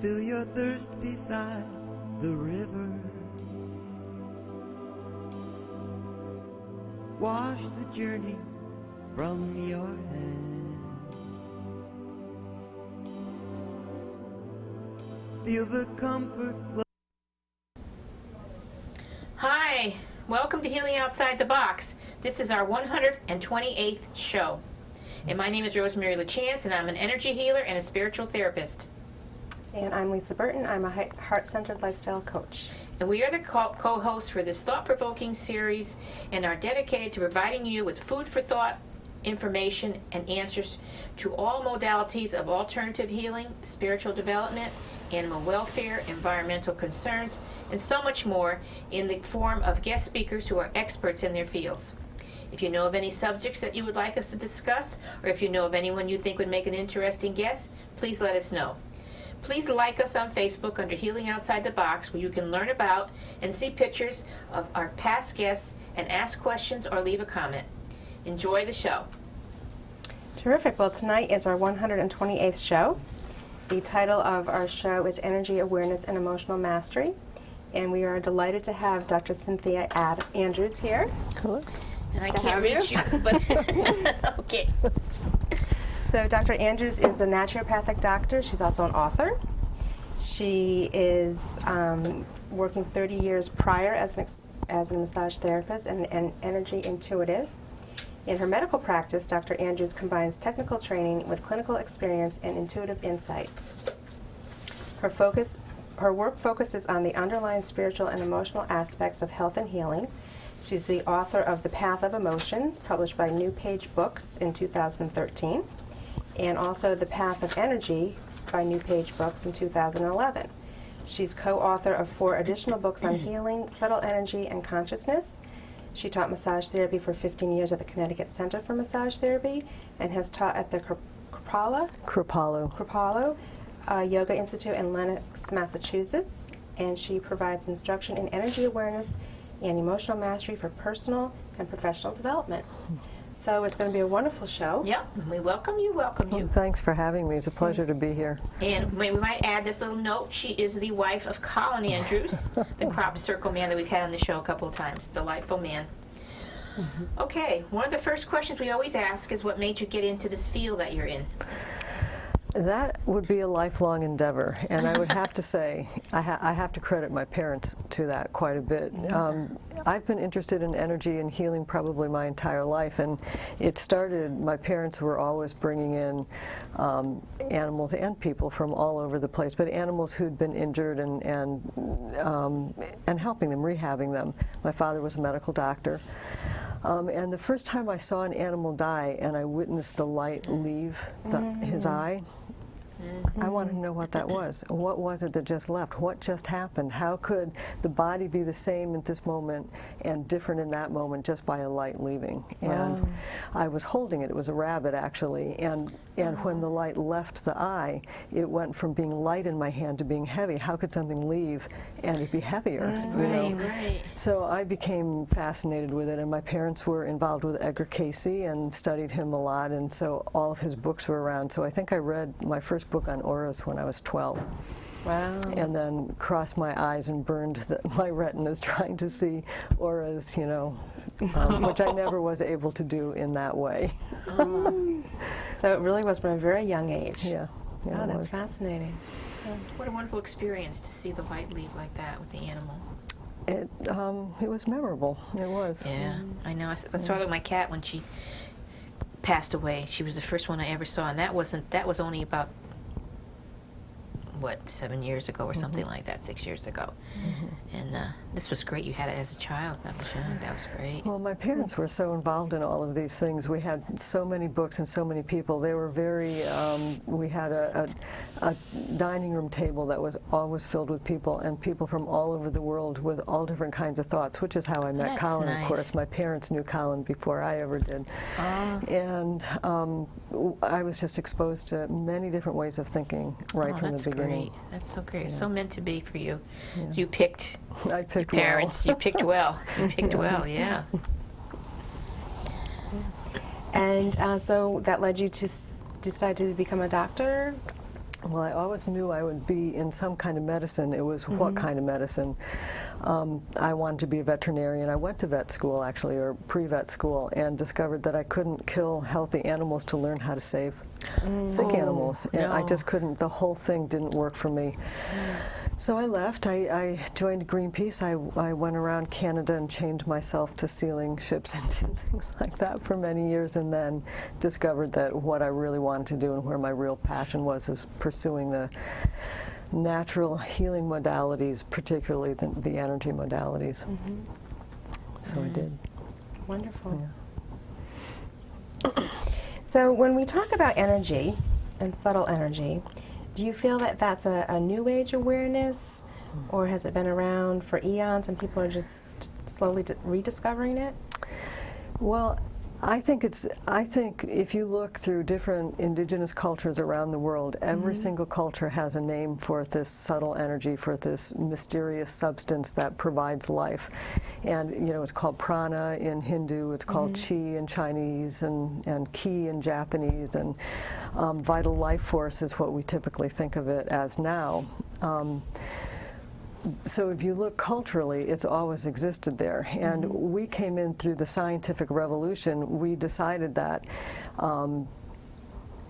fill your thirst beside the river. Wash the journey from your hands. Feel the comfort flow. Hi, welcome to Healing Outside the Box. This is our 128th show. And my name is Rosemary Lachance, and I'm an energy healer and a spiritual therapist. And I'm Lisa Burton. I'm a heart-centered lifestyle coach. And we are the co-hosts for this thought-provoking series and are dedicated to providing you with food for thought, information, and answers to all modalities of alternative healing, spiritual development, animal welfare, environmental concerns, and so much more in the form of guest speakers who are experts in their fields. If you know of any subjects that you would like us to discuss, or if you know of anyone you think would make an interesting guest, please let us know. Please like us on Facebook under Healing Outside the Box, where you can learn about and see pictures of our past guests and ask questions or leave a comment. Enjoy the show. Terrific. Well, tonight is our 128th show. The title of our show is Energy Awareness and Emotional Mastery. And we are delighted to have Dr. Synthia Andrews here. Hello. And I can't reach you, but okay. So Dr. Andrews is a naturopathic doctor. She's also an author. She is working 30 years prior as a massage therapist and an energy intuitive. In her medical practice, Dr. Andrews combines technical training with clinical experience and intuitive insight. Her work focuses on the underlying spiritual and emotional aspects of health and healing. She's the author of The Path of Emotions, published by New Page Books in 2013, and also The Path of Energy by New Page Books in 2011. She's co-author of 4 additional books on healing, subtle energy, and consciousness. She taught massage therapy for 15 years at the Connecticut Center for Massage Therapy and has taught at the Kripalu Yoga Institute in Lenox, Massachusetts. And she provides instruction in energy awareness and emotional mastery for personal and professional development. So it's going to be a wonderful show. Yep, we welcome you, Well, thanks for having me. It's a pleasure to be here. And we might add this little note. She is the wife of Colin Andrews, the crop circle man that we've had on the show a couple of times. Delightful man. Mm-hmm. Okay, one of the first questions we always ask is what made you get into this field that you're in? That would be a lifelong endeavor, and I would have to say, I have to credit my parents to that quite a bit. I've been interested in energy and healing probably my entire life, and it started, my parents were always bringing in animals and people from all over the place, but animals who'd been injured and helping them, rehabbing them. My father was a medical doctor. And the first time I saw an animal die and I witnessed the light leave his eye, I wanted to know what that was. What was it that just left? What just happened? How could the body be the same at this moment and different in that moment just by a light leaving? And I was holding it. It was a rabbit, actually. And when the light left the eye, it went from being light in my hand to being heavy. How could something leave and it be heavier? Right. So I became fascinated with it, and my parents were involved with Edgar Cayce and studied him a lot, and so all of his books were around. So I think I read my first book on auras when I was 12. Wow. And then crossed my eyes and burned my retinas trying to see auras, which I never was able to do in that way. So it really was from a very young age. Yeah. Oh, that's fascinating. What a wonderful experience to see the light leave like that with the animal. It was memorable. It was. Yeah, I know. I saw it with my cat when she passed away. She was the first one I ever saw, and that was only about 7 years ago or something like that, 6 years ago. And this was great. You had it as a child. That was great. Well, my parents were so involved in all of these things. We had so many books and so many people. They were very, we had a dining room table that was always filled with people, and people from all over the world with all different kinds of thoughts, which is how I met Colin, nice. Of course. My parents knew Colin before I ever did. And I was just exposed to many different ways of thinking right from the beginning. Great. That's so great. It's so meant to be for you. Yeah. You picked I picked your parents. well. You picked well. You picked well, yeah. And so that led you to decide to become a doctor? Well, I always knew I would be in some kind of medicine. It was what kind of medicine. I wanted to be a veterinarian. I went to vet school, actually, or pre-vet school, and discovered that I couldn't kill healthy animals to learn how to save sick animals. And I just couldn't. The whole thing didn't work for me. So I left. I joined Greenpeace. I went around Canada and chained myself to sealing ships and did things like that for many years, and then discovered that what I really wanted to do and where my real passion was is pursuing the natural healing modalities, particularly the energy modalities. So I did. Wonderful. Yeah. So when we talk about energy and subtle energy, do you feel that that's a new age awareness, or has it been around for eons and people are just slowly rediscovering it? Well, I think if you look through different indigenous cultures around the world, every single culture has a name for this subtle energy, for this mysterious substance that provides life. And you know, it's called prana in Hindu, it's called chi in Chinese, and ki in Japanese, and vital life force is what we typically think of it as now. So if you look culturally, it's always existed there. And we came in through the scientific revolution. We decided that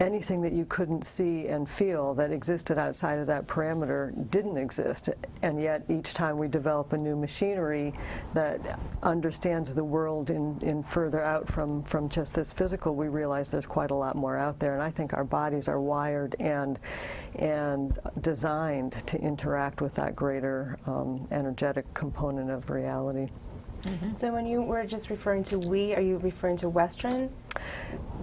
anything that you couldn't see and feel that existed outside of that parameter didn't exist. And yet each time we develop a new machinery that understands the world in further out from just this physical, we realize there's quite a lot more out there. And I think our bodies are wired and designed to interact with that greater energetic component of reality. So when you were just referring to we, are you referring to Western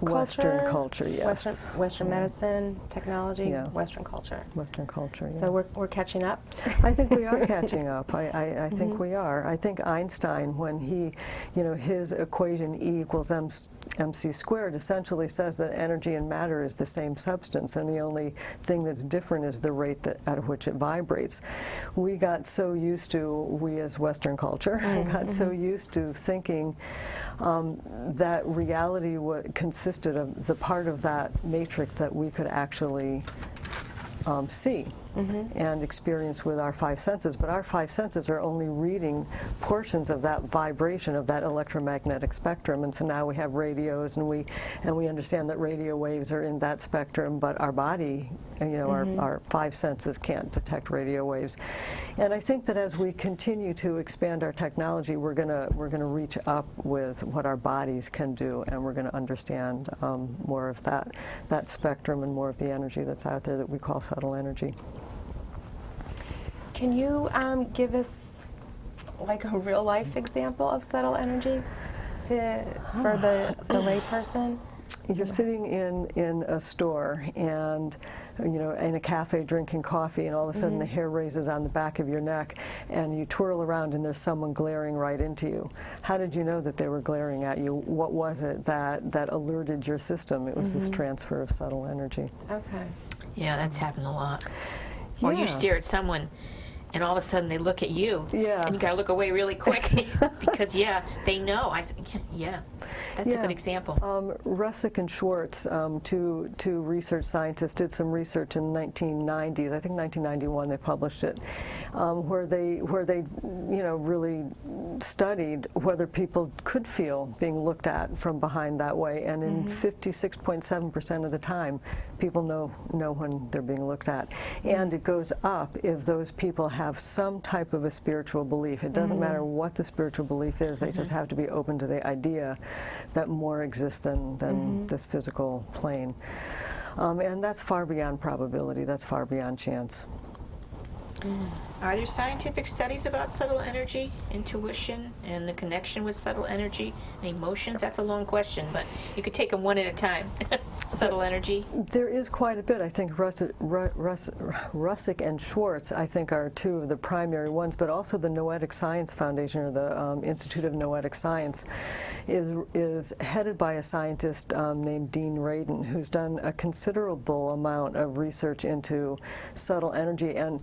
culture? Western culture, yes. Western medicine, technology, Yeah. Western culture. Western culture, yeah. So we're catching up? I think we are catching up. I think we are. I think Einstein, when he, you know, his equation E equals mc squared essentially says that energy and matter is the same substance, and the only thing that's different is the rate at which it vibrates. We got so used to, we as Western culture, got so used to thinking that reality consisted of the part of that matrix that we could actually see and experience with our five senses. But our five senses are only reading portions of that vibration of that electromagnetic spectrum. And so now we have radios, and we understand that radio waves are in that spectrum, but our body, you know, our five senses can't detect radio waves. And I think that as we continue to expand our technology, we're gonna reach up with what our bodies can do, and we're gonna understand more of that spectrum and more of the energy that's out there that we call subtle energy. Can you give us like a real life example of subtle energy for the layperson? You're sitting in a store, and you know, in a cafe drinking coffee, and all of a sudden the hair raises on the back of your neck, and you twirl around and there's someone glaring right into you. How did you know that they were glaring at you? What was it that alerted your system? It was this transfer of subtle energy. Okay. Yeah, that's happened a lot. Or you stare at someone, and all of a sudden they look at you, and you gotta look away really quick because they know. I said, that's a good example. Russick and Schwartz, two research scientists, did some research in the 1990s. I think 1991 they published it, where they you know, really studied whether people could feel being looked at from behind that way, and in 56.7% of the time, people know when they're being looked at, and it goes up if those people have some type of a spiritual belief. It doesn't matter what the spiritual belief is, they just have to be open to the idea that more exists than this physical plane. And that's far beyond probability, that's far beyond chance. Are there scientific studies about subtle energy, intuition, and the connection with subtle energy and emotions? That's a long question, but you could take them one at a time. Subtle energy? There is quite a bit. I think Russick and Schwartz, I think, are two of the primary ones, but also the Noetic Science Foundation, or the Institute of Noetic Science, is headed by a scientist named Dean Radin, who's done a considerable amount of research into subtle energy and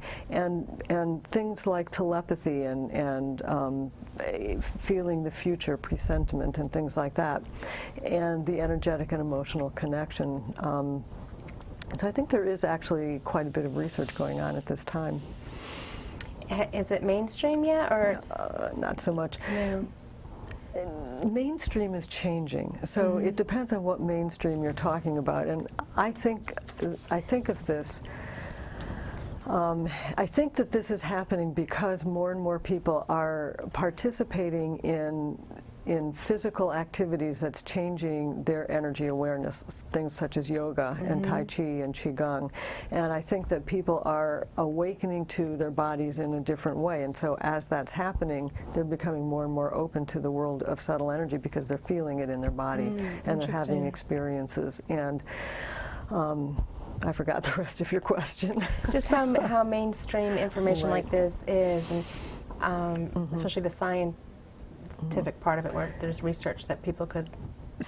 things like telepathy and feeling the future, presentiment, and things like that, and the energetic and emotional connection. So I think there is actually quite a bit of research going on at this time. Is it mainstream yet, or it's Not so much. no? Mainstream is changing, so it depends on what mainstream you're talking about. And I think of this. I think that this is happening because more and more people are participating in physical activities that's changing their energy awareness, things such as yoga and Tai Chi and Qigong. And I think that people are awakening to their bodies in a different way. And so as that's happening, they're becoming more and more open to the world of subtle energy because they're feeling it in their body and they're having experiences. And I forgot the rest of your question. Just how mainstream information like this is, and especially the scientific part of it, where there's research that people could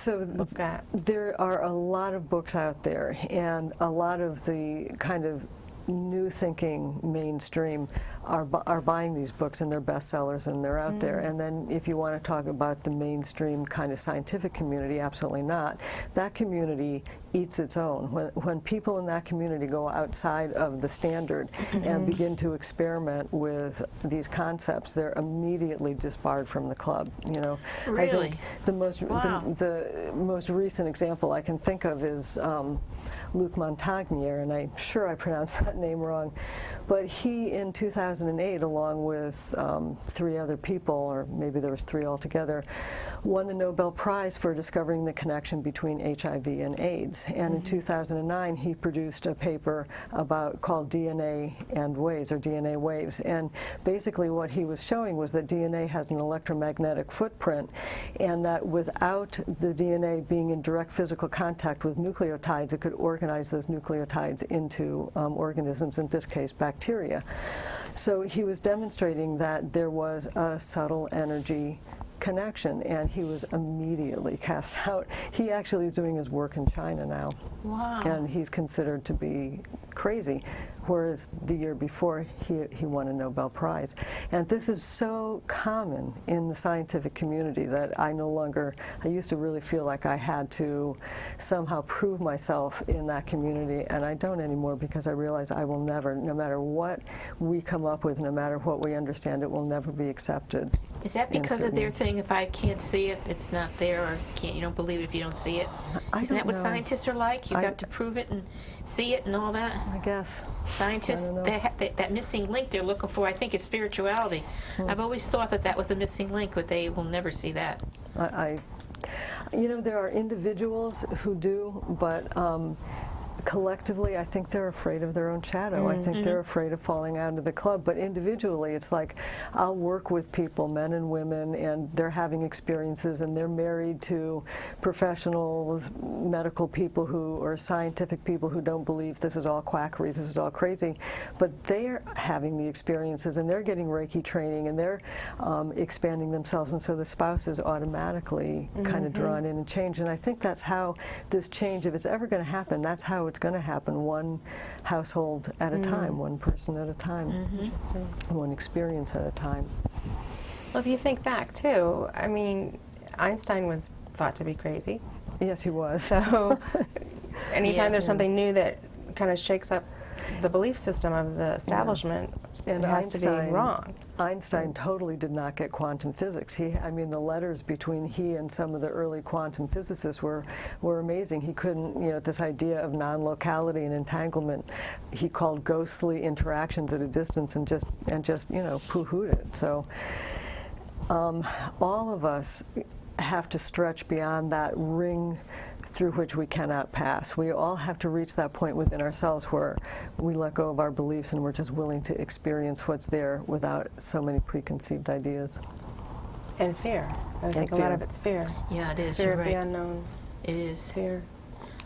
look at. There are a lot of books out there, and a lot of the kind of new thinking mainstream are buying these books, and they're bestsellers, and they're out there. And then if you want to talk about the mainstream kind of scientific community, absolutely not. That community eats its own. When people in that community go outside of the standard and begin to experiment with these concepts, they're immediately disbarred from the club. You know, Really? I think the most recent example I can think of is Luc Montagnier, and I'm sure I pronounced that name wrong, but he in 2008, along with 3 other people, or maybe there was 3 altogether, won the Nobel Prize for discovering the connection between HIV and AIDS. And in 2009, he produced a paper called DNA and Waves, or DNA Waves. And basically what he was showing was that DNA has an electromagnetic footprint, and that without the DNA being in direct physical contact with nucleotides, it could organize those nucleotides into organisms, in this case bacteria. So he was demonstrating that there was a subtle energy connection, and he was immediately cast out. He actually is doing his work in China now. Wow. And he's considered to be crazy, whereas the year before he won a Nobel Prize. And this is so common in the scientific community that I used to really feel like I had to somehow prove myself in that community, and I don't anymore, because I realize I will never, no matter what we come up with, no matter what we understand, it will never be accepted. Is that because of their thing, if I can't see it, it's not there, or you don't believe it if you don't see it? Isn't that what scientists are like? You got to prove it and see it and all that? I guess. Scientists, that missing link they're looking for, I think, is spirituality. I've always thought that was a missing link, but they will never see that. You know, there are individuals who do, but collectively, I think they're afraid of their own shadow. I think they're afraid of falling out of the club. But individually, it's like, I'll work with people, men and women, and they're having experiences, and they're married to professionals, medical people or scientific people who don't believe this is all quackery, this is all crazy. But they're having the experiences, and they're getting Reiki training, and they're expanding themselves. And so the spouse is automatically kind of drawn in and changed. And I think that's how this change, if it's ever going to happen, that's how it's going to happen, one household at a time, one person at a time, one experience at a time. Well, if you think back too, I mean, Einstein was thought to be crazy. Yes, he was. So anytime there's something new that kind of shakes up the belief system of the establishment, and it has to be wrong. Einstein totally did not get quantum physics. I mean, the letters between he and some of the early quantum physicists were amazing. He couldn't, this idea of non-locality and entanglement, he called ghostly interactions at a distance, and just poo-hooed it. So all of us have to stretch beyond that ring through which we cannot pass. We all have to reach that point within ourselves where we let go of our beliefs and we're just willing to experience what's there without so many preconceived ideas. And fear. I think a lot of it's fear. Yeah, it is. Fear You're of right. the unknown. It is. Fear.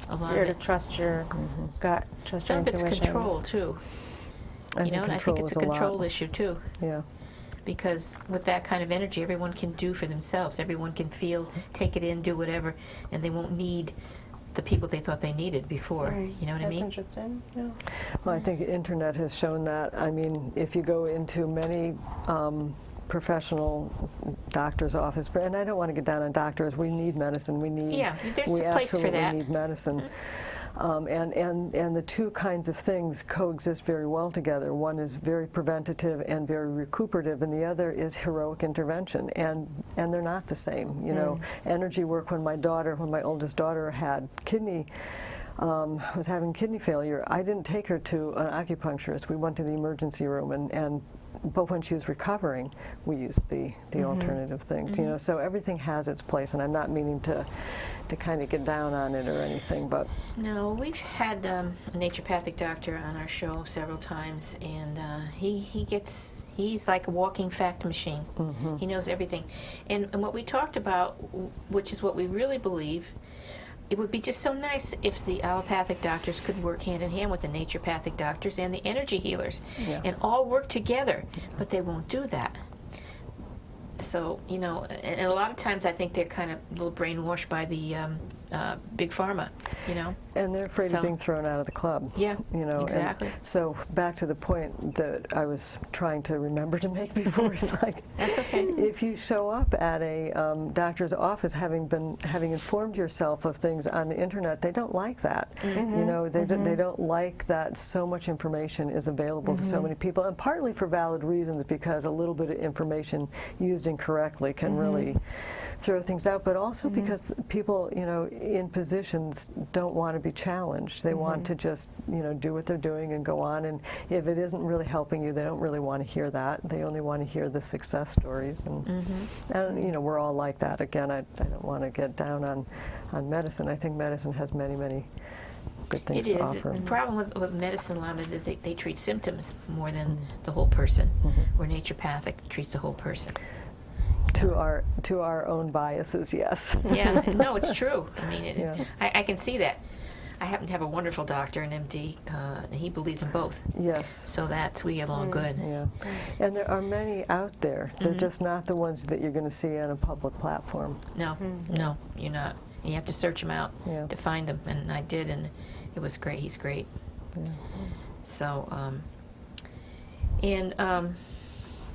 A lot Fear of to it. trust your gut, trust your Some of it's intuition. control too. And I think it's a control issue too. Yeah. Because with that kind of energy, everyone can do for themselves. Everyone can feel, take it in, do whatever, and they won't need the people they thought they needed before. Right. You know what I mean? That's interesting. Yeah. Well, I think the internet has shown that. I mean, if you go into many professional doctor's office, and I don't want to get down on doctors, we need medicine. Yeah, there's we a place for absolutely that. need medicine. And the two kinds of things coexist very well together. One is very preventative and very recuperative, and the other is heroic intervention, and they're not the same. You know, energy work, when my oldest daughter had was having kidney failure, I didn't take her to an acupuncturist. We went to the emergency room, but when she was recovering, we used the alternative things. You know, so everything has its place, and I'm not meaning to kind of get down on it or anything, but No, we've had a naturopathic doctor on our show several times, and he's like a walking fact machine. He knows everything. And what we talked about, which is what we really believe, it would be just so nice if the allopathic doctors could work hand in hand with the naturopathic doctors and the energy healers, and all work together, but they won't do that. So, you know, and a lot of times I think they're kind of a little brainwashed by the big pharma, you know. And they're afraid of being thrown out of the club. Yeah, you know. exactly. And so back to the point that I was trying to remember to make before, it's like, That's okay. if you show up at a doctor's office having informed yourself of things on the internet, they don't like that. You know, they don't like that so much information is available to so many people, and partly for valid reasons, because a little bit of information used incorrectly can really throw things out, but also because people, you know, in positions don't want to be challenged. They want to just, you know, do what they're doing and go on, and if it isn't really helping you, they don't really want to hear that. They only want to hear the success stories, and you know, we're all like that. Again, I don't want to get down on medicine. I think medicine has many, many good things to offer. The problem with medicine, Lam, is that they treat symptoms more than the whole person, where naturopathic treats the whole person. To our own biases, yes. Yeah, no, it's true. I mean, I can see that. I happen to have a wonderful doctor, an MD, and he believes in both. Yes. So we get along good. Yeah. And there are many out there. They're just not the ones that you're going to see on a public platform. No, no, you're not. You have to search them out to find them, and I did, and it was great. He's great. Yeah. So,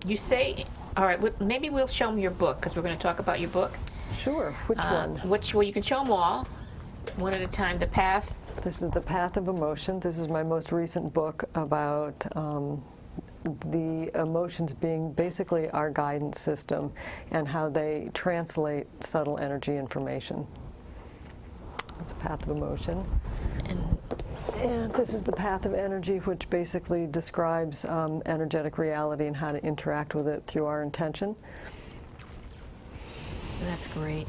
you say, all right, maybe we'll show them your book, because we're going to talk about your book. Sure. Which one? Well, you can show them all, one at a time. The Path. This is The Path of Emotion. This is my most recent book about the emotions being basically our guidance system and how they translate subtle energy information. It's Path of Emotion. And this is The Path of Energy, which basically describes energetic reality and how to interact with it through our intention. That's great.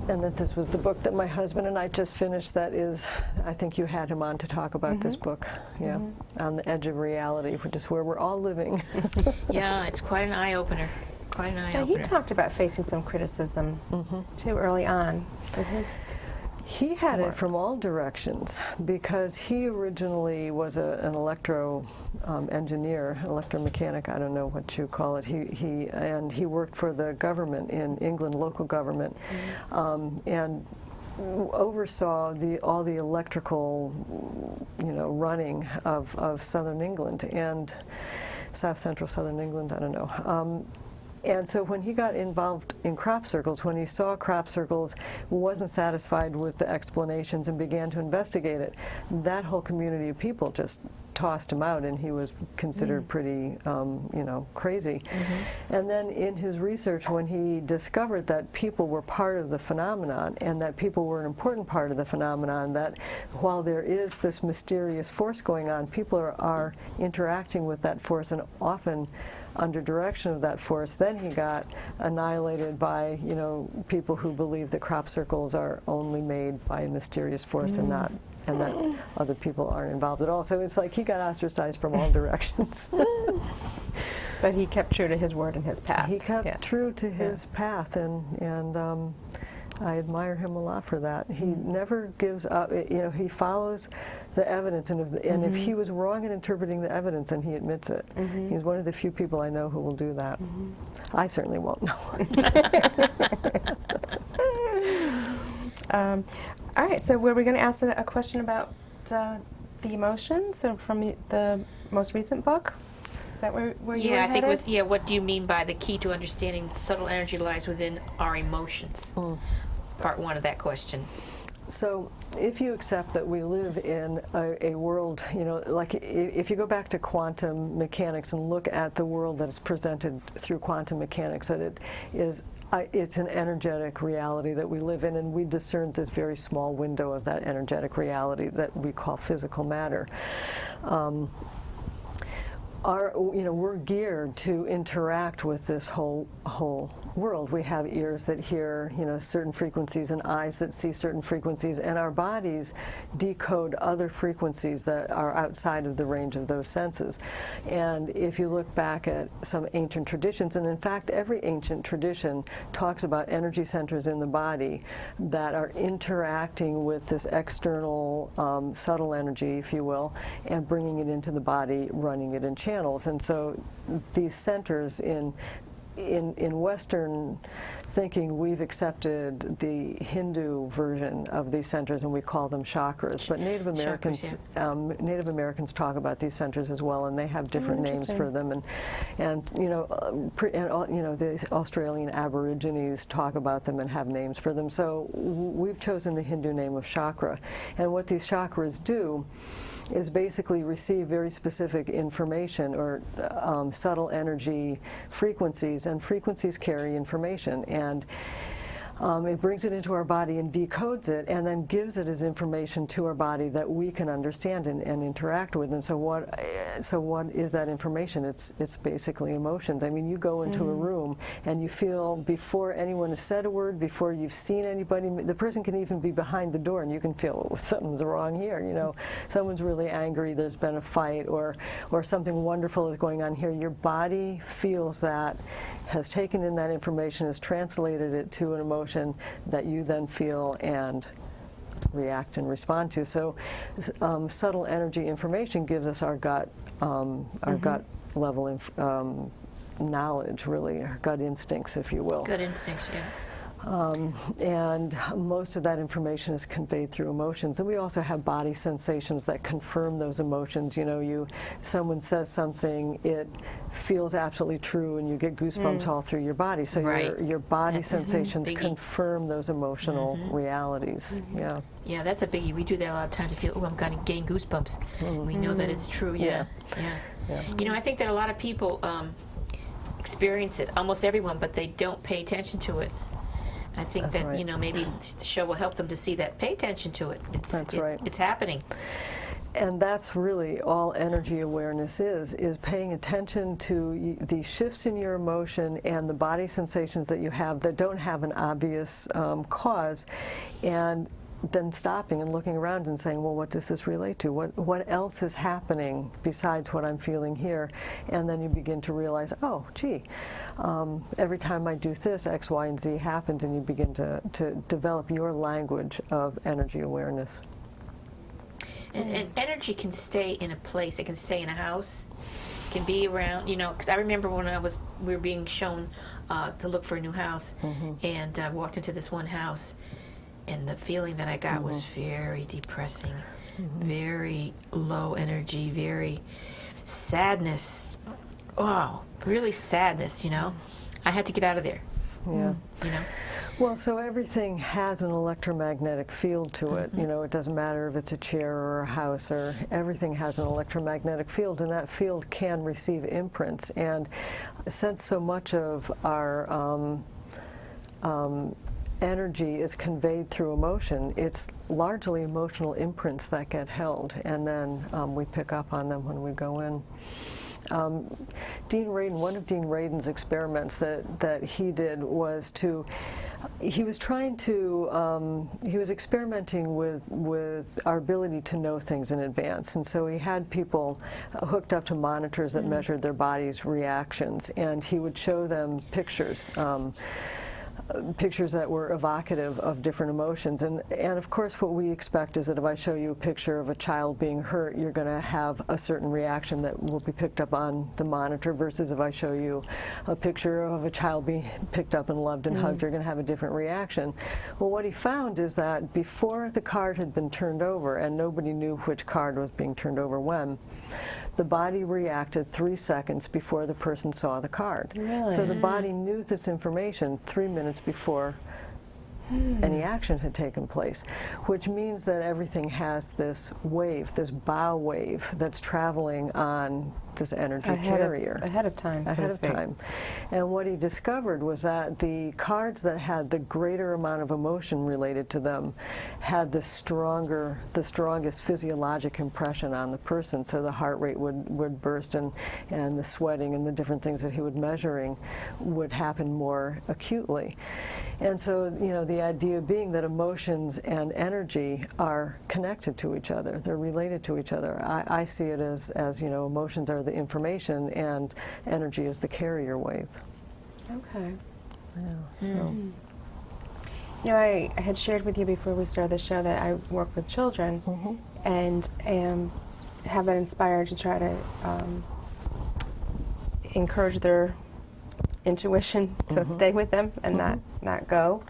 And that this was the book that my husband and I just finished. That is, I think you had him on to talk about this book. Yeah, On the Edge of Reality, which is where we're all living. Yeah, it's quite an eye-opener. Quite an eye-opener. He talked about facing some criticism too early on. He had it from all directions, because he originally was an electro engineer, electromechanic, I don't know what you call it. He worked for the government in England, local government, and oversaw all the electrical, you know, running of southern England and south central southern England, I don't know. And so when he got involved in crop circles, when he saw crop circles, wasn't satisfied with the explanations and began to investigate it, that whole community of people just tossed him out, and he was considered pretty, you know, crazy. And then in his research, when he discovered that people were part of the phenomenon, and that people were an important part of the phenomenon, that while there is this mysterious force going on, people are interacting with that force, and often under direction of that force, then he got annihilated by, you know, people who believe that crop circles are only made by a mysterious force and that other people aren't involved at all. So it's like he got ostracized from all directions. But he kept true to his word and his path. He kept true to his path, and I admire him a lot for that. He never gives up. You know, he follows the evidence, and if he was wrong in interpreting the evidence, then he admits it. He's one of the few people I know who will do that. I certainly won't know. All right, so were we going to ask a question about the emotions from the most recent book? Is that where you were I think it headed? was, what do you mean by the key to understanding subtle energy lies within our emotions? Part one of that question. So if you accept that we live in a world, you know, like if you go back to quantum mechanics and look at the world that is presented through quantum mechanics, that it is, it's an energetic reality that we live in, and we discern this very small window of that energetic reality that we call physical matter. We're geared to interact with this whole world. We have ears that hear, you know, certain frequencies, and eyes that see certain frequencies, and our bodies decode other frequencies that are outside of the range of those senses. And if you look back at some ancient traditions, and in fact every ancient tradition talks about energy centers in the body that are interacting with this external subtle energy, if you will, and bringing it into the body, running it in channels. And so these centers in Western thinking, we've accepted the Hindu version of these centers, and we call them chakras. But Native Americans, Native Americans talk about these centers as well, and they have different names for them. And the Australian Aborigines talk about them and have names for them. So we've chosen the Hindu name of chakra, and what these chakras do is basically receive very specific information, or subtle energy frequencies, and frequencies carry information, and it brings it into our body and decodes it, and then gives it as information to our body that we can understand and interact with. And so what is that information? It's basically emotions. I mean, you go into a room and you feel, before anyone has said a word, before you've seen anybody, the person can even be behind the door and you can feel, oh, something's wrong here, you know, someone's really angry, there's been a fight, or something wonderful is going on here. Your body feels that, has taken in that information, has translated it to an emotion that you then feel and react and respond to. So subtle energy information gives us our gut, gut level knowledge, really, our gut instincts, if you will. Gut instincts, yeah. And most of that information is conveyed through emotions. And we also have body sensations that confirm those emotions. You know, someone says something, it feels absolutely true, and you get goosebumps all through your body. So your body sensations confirm those emotional realities. Yeah. Yeah, that's a biggie. We do that a lot of times. We feel, oh, I'm going to gain goosebumps. We know that it's true. Yeah. You know, I think that a lot of people experience it, almost everyone, but they don't pay attention to it. I think that's that, you know, maybe the show will help them to see that. Pay attention to it. It's happening. And that's really all energy awareness is paying attention to the shifts in your emotion and the body sensations that you have that don't have an obvious cause, and then stopping and looking around and saying, well, what does this relate to? What else is happening besides what I'm feeling here? And then you begin to realize, oh, gee, every time I do this, X, Y, and Z happens, and you begin to develop your language of energy awareness. And energy can stay in a place. It can stay in a house. It can be around, you know, because I remember when we were being shown to look for a new house, and I walked into this one house, and the feeling that I got was very depressing, very low energy, very sadness. Oh, really sadness, you know. I had to get out of there. Yeah. You know. Well, so everything has an electromagnetic field to it. You know, it doesn't matter if it's a chair or a house, or everything has an electromagnetic field, and that field can receive imprints. And since so much of our energy is conveyed through emotion, it's largely emotional imprints that get held, and then we pick up on them when we go in. Dean Radin, one of Dean Radin's experiments that he did was he was experimenting with our ability to know things in advance, and so he had people hooked up to monitors that measured their body's reactions, and he would show them pictures. Pictures that were evocative of different emotions, and of course what we expect is that if I show you a picture of a child being hurt, you're going to have a certain reaction that will be picked up on the monitor, versus if I show you a picture of a child being picked up and loved and hugged, you're going to have a different reaction. Well, what he found is that before the card had been turned over, and nobody knew which card was being turned over when, the body reacted 3 seconds before the person saw the card. Really? So the body knew this information 3 minutes before any action had taken place, which means that everything has this wave, this bow wave that's traveling on this energy carrier. Ahead of time, so Ahead to of speak. time. And what he discovered was that the cards that had the greater amount of emotion related to them had the strongest physiologic impression on the person. So the heart rate would burst, and the sweating and the different things that he was measuring would happen more acutely. And so, the idea being that emotions and energy are connected to each other. They're related to each other. I see it as emotions are the information and energy is the carrier wave. Okay. Yeah, so. I had shared with you before we started the show that I work with children and have been inspired to try to encourage their intuition to stay with them and not go,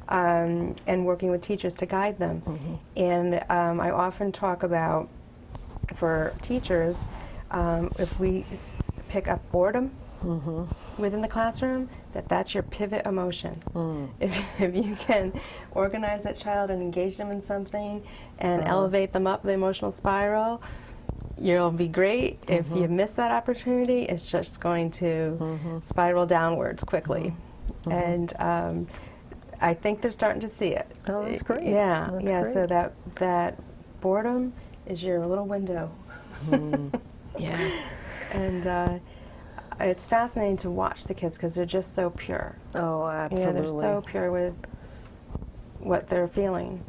and working with teachers to guide them. And I often talk about, for teachers, if we pick up boredom within the classroom, that's your pivot emotion. If you can organize that child and engage them in something and elevate them up the emotional spiral, you'll be great. If you miss that opportunity, it's just going to spiral downwards quickly. And I think they're starting to see it. Oh, that's great. Yeah, That's yeah. great. So that boredom is your little window. Yeah. And it's fascinating to watch the kids because they're just so pure. Oh, absolutely. They're so pure with what they're feeling.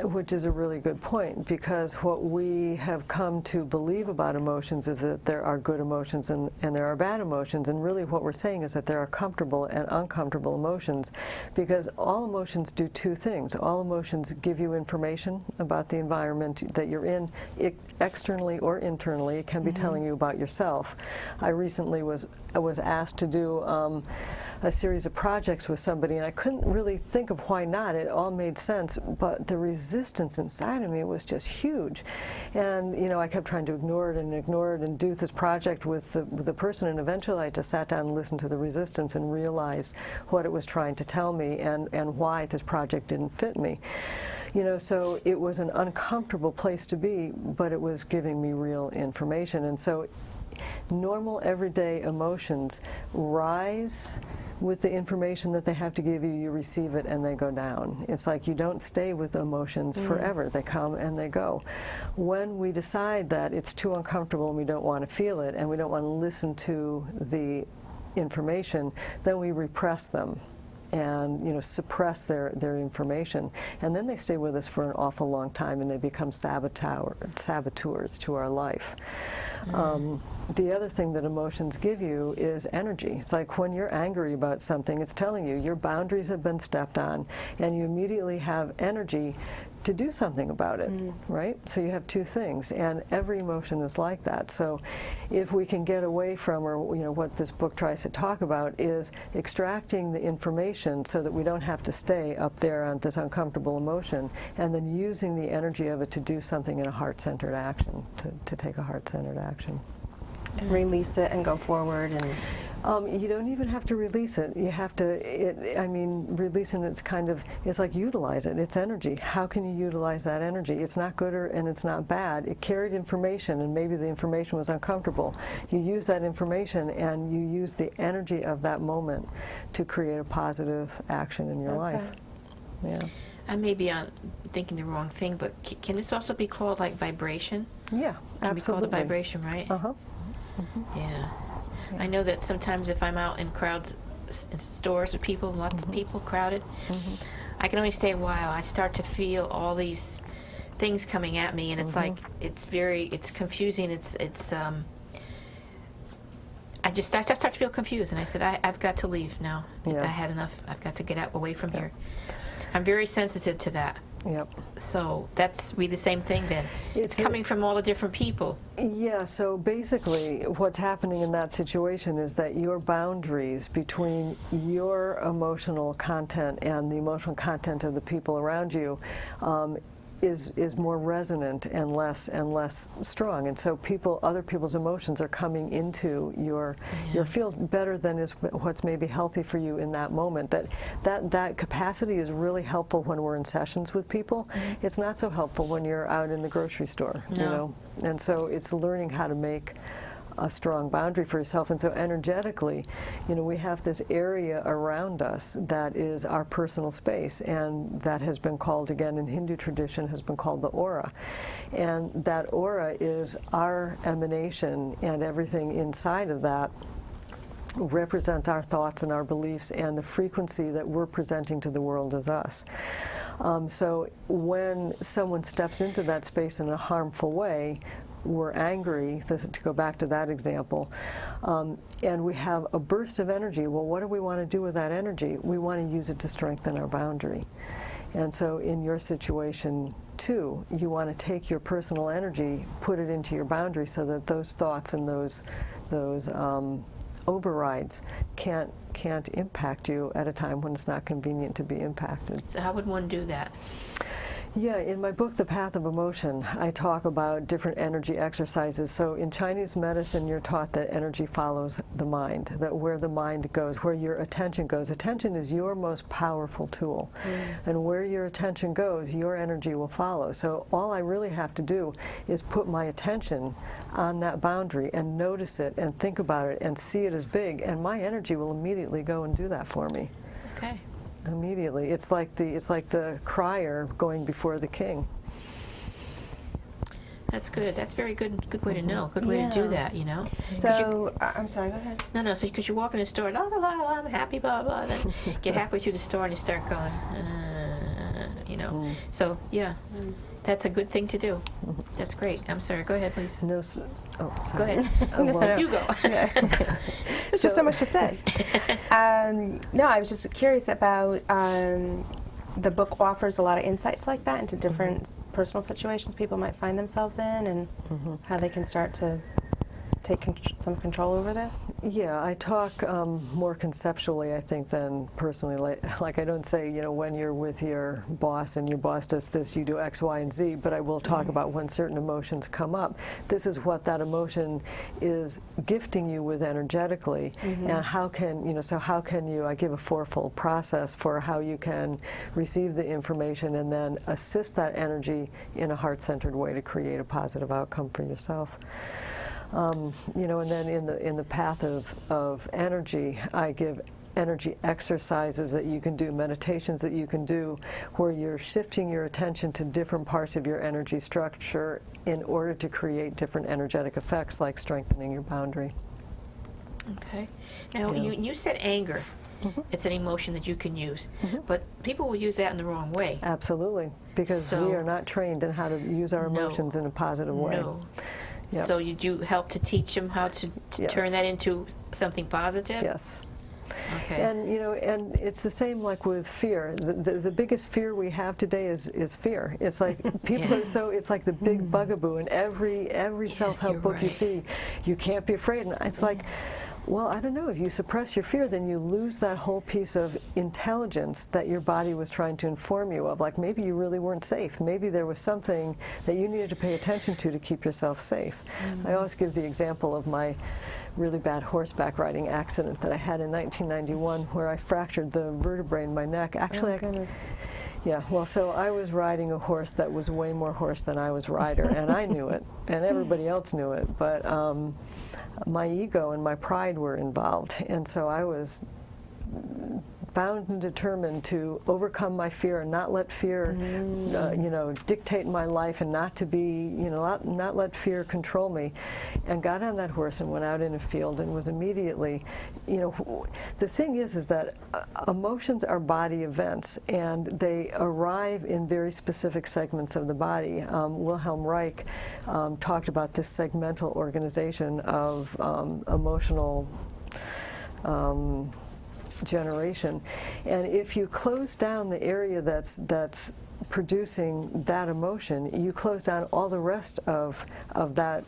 Which is a really good point, because what we have come to believe about emotions is that there are good emotions and there are bad emotions, and really what we're saying is that there are comfortable and uncomfortable emotions, because all emotions do two things. All emotions give you information about the environment that you're in, externally or internally. It can be telling you about yourself. I recently was asked to do a series of projects with somebody, and I couldn't really think of why not. It all made sense, but the resistance inside of me was just huge. And I kept trying to ignore it and do this project with the person, and eventually I just sat down and listened to the resistance and realized what it was trying to tell me and why this project didn't fit me. So it was an uncomfortable place to be, but it was giving me real information. And so normal everyday emotions rise with the information that they have to give you. You receive it and they go down. It's like you don't stay with emotions forever. They come and they go. When we decide that it's too uncomfortable and we don't want to feel it and we don't want to listen to the information, then we repress them and suppress their information, and then they stay with us for an awful long time, and they become saboteurs to our life. The other thing that emotions give you is energy. It's like when you're angry about something, it's telling you your boundaries have been stepped on, and you immediately have energy to do something about it, right? So you have two things, and every emotion is like that. So if we can get away from, or what this book tries to talk about is extracting the information so that we don't have to stay up there on this uncomfortable emotion, and then using the energy of it to do something in a heart-centered action, to take a heart-centered action. And release it and go forward. And you don't even have to release it. You have to, releasing it's like utilize it. It's energy. How can you utilize that energy? It's not good and it's not bad. It carried information, and maybe the information was uncomfortable. You use that information and you use the energy of that moment to create a positive action in your life. Yeah. I may be thinking the wrong thing, but can this also be called like vibration? Yeah, Can absolutely. be called a vibration, right? Uh-huh. Yeah. I know that sometimes if I'm out in crowds, in stores with people, lots of people crowded, I can only stay a while. I start to feel all these things coming at me, and it's like it's confusing. I start to feel confused, and I said, I've got to leave now. Yeah. I had enough. I've got to get out away from here. I'm very sensitive to that. Yep. So that's really the same thing then. It's coming from all the different people. Yeah, so basically what's happening in that situation is that your boundaries between your emotional content and the emotional content of the people around you is more resonant and less strong, and so other people's emotions are coming into your field better than is what's maybe healthy for you in that moment. That capacity is really helpful when we're in sessions with people. It's not so helpful when you're out in the grocery store, you know. And so it's learning how to make a strong boundary for yourself. And so energetically, you know, we have this area around us that is our personal space, and that has been called, again, in Hindu tradition, has been called the aura. And that aura is our emanation, and everything inside of that represents our thoughts and our beliefs and the frequency that we're presenting to the world as us. So when someone steps into that space in a harmful way, we're angry, to go back to that example, and we have a burst of energy. Well, what do we want to do with that energy? We want to use it to strengthen our boundary. And so in your situation, too, you want to take your personal energy, put it into your boundary so that those thoughts and those overrides can't impact you at a time when it's not convenient to be impacted. So how would one do that? Yeah, in my book, The Path of Emotion, I talk about different energy exercises. So in Chinese medicine, you're taught that energy follows the mind, that where the mind goes, where your attention goes. Attention is your most powerful tool. And where your attention goes, your energy will follow. So all I really have to do is put my attention on that boundary and notice it and think about it and see it as big, and my energy will immediately go and do that for me. Okay. Immediately. It's like the crier going before the king. That's good. That's very good way to know. Good way to do that, you know. So, I'm sorry, go ahead. No, so because you walk in the store, blah, blah, blah, I'm happy, blah, blah, then get halfway through the store and you start going, you know. So, yeah, that's a good thing to do. That's great. I'm sorry. Go ahead, please. No, Go sorry. ahead. You go. There's just so much to say. No, I was just curious about the book offers a lot of insights like that into different personal situations people might find themselves in, and how they can start to take some control over this? Yeah, I talk more conceptually, I think, than personally. Like I don't say, you know, when you're with your boss and your boss does this, you do X, Y, and Z, but I will talk about when certain emotions come up. This is what that emotion is gifting you with energetically, and how can, you know, so how can you, I give a fourfold process for how you can receive the information and then assist that energy in a heart-centered way to create a positive outcome for yourself. You know, and then in the path of energy, I give energy exercises that you can do, meditations that you can do, where you're shifting your attention to different parts of your energy structure in order to create different energetic effects, like strengthening your boundary. Okay. Now, you said anger. It's an emotion that you can use, but people will use that in the wrong way. Absolutely, because we are not trained in how to use our emotions in a positive way. No. Yep. So you do help to teach them how to turn that into something positive? Yes. Okay. And you know, and it's the same like with fear. The biggest fear we have today is fear. It's like people are so, it's like the big bugaboo in every self-help book you see. You can't be afraid, and it's like, well, I don't know, if you suppress your fear, then you lose that whole piece of intelligence that your body was trying to inform you of. Like maybe you really weren't safe. Maybe there was something that you needed to pay attention to keep yourself safe. I always give the example of my really bad horseback riding accident that I had in 1991, where I fractured the vertebrae in my neck. Actually, yeah, well, so I was riding a horse that was way more horse than I was rider, and I knew it, and everybody else knew it, but my ego and my pride were involved, and so I was bound and determined to overcome my fear and not let fear, you know, dictate my life, and not to be, you know, not let fear control me, and got on that horse and went out in a field and was immediately, you know, the thing is that emotions are body events, and they arrive in very specific segments of the body. Wilhelm Reich talked about this segmental organization of emotional generation, and if you close down the area that's producing that emotion, you close down all the rest of that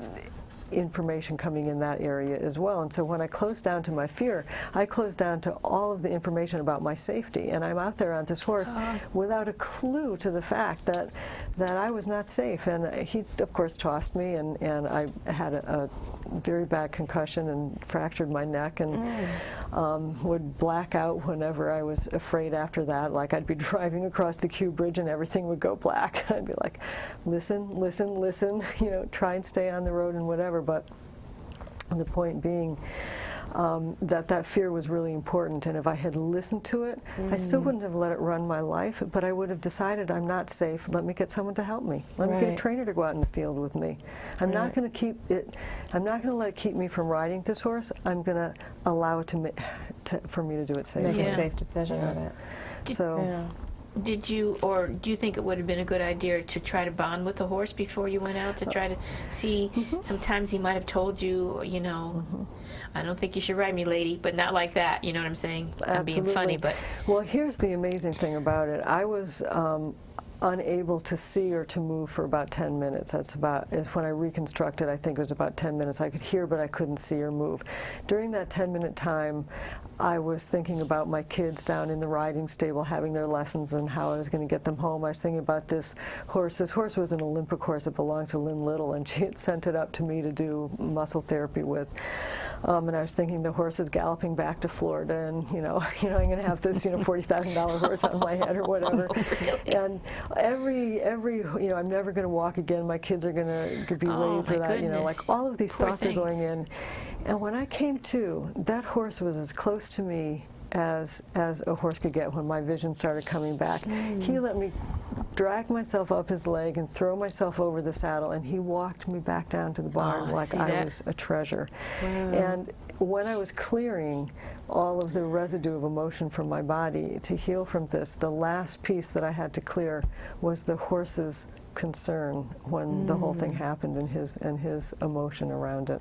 information coming in that area as well. And so when I closed down to my fear, I closed down to all of the information about my safety. And I'm out there on this horse without a clue to the fact that I was not safe. And he, of course, tossed me, and I had a very bad concussion and fractured my neck, and would black out whenever I was afraid after that. Like, I'd be driving across the Q Bridge and everything would go black. I'd be like, listen, listen, listen, you know, try and stay on the road and whatever. But the point being that fear was really important, and if I had listened to it, I still wouldn't have let it run my life, but I would have decided, I'm not safe, let me get someone to help me. Let me get a trainer to go out in the field with me. I'm not going to keep it, I'm not going to let it keep me from riding this horse. I'm going to allow it for me to do it safely. Make a safe decision of it. Did you, or do you think it would have been a good idea to try to bond with the horse before you went out to try to see? Sometimes he might have told you, you know, I don't think you should ride me, lady, but not like that. You know what I'm saying? I'm being funny, but. Well, here's the amazing thing about it. I was unable to see or to move for about 10 minutes. That's when I reconstructed, I think it was about 10 minutes. I could hear, but I couldn't see or move. During that 10-minute time, I was thinking about my kids down in the riding stable having their lessons and how I was going to get them home. I was thinking about this horse. This horse was an Olympic horse. It belonged to Lynn Little, and she had sent it up to me to do muscle therapy with. And I was thinking the horse is galloping back to Florida, and I'm going to have this $40,000 horse on my head or whatever. And every I'm never going to walk again. My kids are going to be raised without, like all of these thoughts are going in. And when I came to, that horse was as close to me as a horse could get when my vision started coming back. He let me drag myself up his leg and throw myself over the saddle, and he walked me back down to the barn like I was a treasure. And when I was clearing all of the residue of emotion from my body to heal from this, the last piece that I had to clear was the horse's concern when the whole thing happened, and his emotion around it.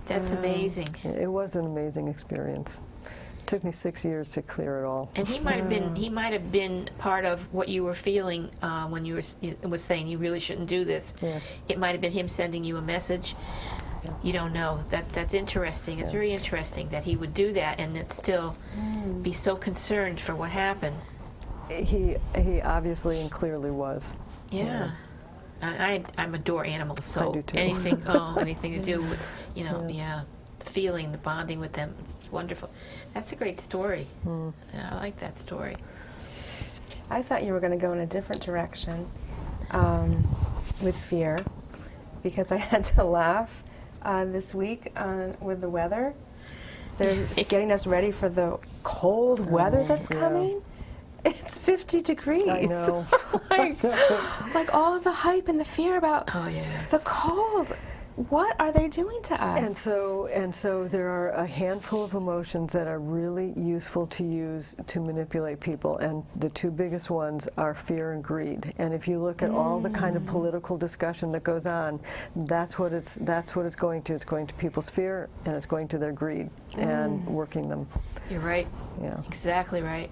That's amazing. It was an amazing experience. It took me 6 years to clear it all. And he might have been part of what you were feeling when you was saying you really shouldn't do this. Yeah. It might have been him sending you a message. Yeah. You don't know. That's interesting. It's very interesting that he would do that and then still be so concerned for what happened. He obviously and clearly was. Yeah. I adore animals, so I do too. anything to do with, the feeling, the bonding with them, it's wonderful. That's a great story. Yeah, I like that story. I thought you were going to go in a different direction with fear, because I had to laugh this week with the weather. They're getting us ready for the cold weather that's coming. It's 50 degrees. I know. like all of the hype and the fear about the cold. What are they doing to us? And so there are a handful of emotions that are really useful to use to manipulate people, and the two biggest ones are fear and greed. And if you look at all the kind of political discussion that goes on, that's what it's going to. It's going to people's fear, and it's going to their greed and working them. You're right. Yeah. Exactly right.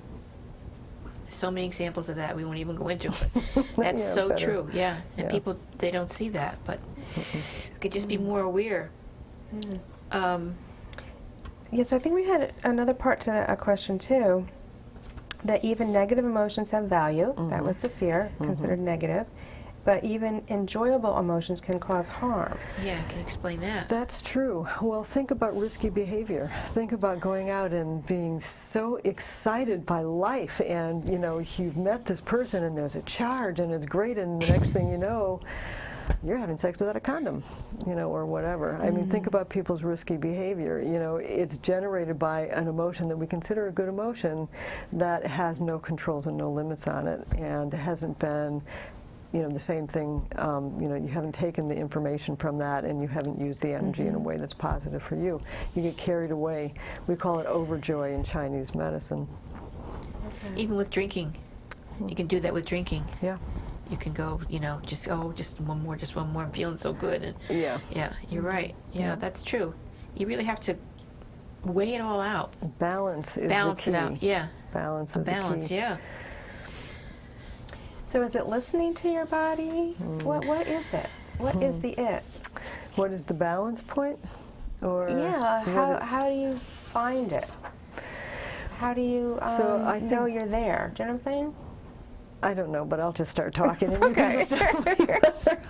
So many examples of that we won't even go into, but that's so true. Yeah, and people, they don't see that, but could just be more aware. Yes, I think we had another part to a question too, that even negative emotions have value. That was the fear, considered negative. But even enjoyable emotions can cause harm. Yeah, I can explain that. That's true. Well, think about risky behavior. Think about going out and being so excited by life, and you've met this person and there's a charge and it's great, and the next thing you know, you're having sex without a condom, or whatever. I mean, think about people's risky behavior. It's generated by an emotion that we consider a good emotion that has no controls and no limits on it, and hasn't been the same thing, you haven't taken the information from that, and you haven't used the energy in a way that's positive for you. You get carried away. We call it overjoy in Chinese medicine. Even with drinking. You can do that with drinking. Yeah. You can go, just one more, I'm feeling so good. And yeah, you're right. Yeah, that's true. You really have to weigh it all out. Balance is Balance the key. it out, yeah. Balance is the key. Yeah. So is it listening to your body? What is it? What is the it? What is the balance point? Or Yeah, what how do you find it? How do you So I know think- you're there? Do you know what I'm saying? I don't know, but I'll just start talking and you can decide whether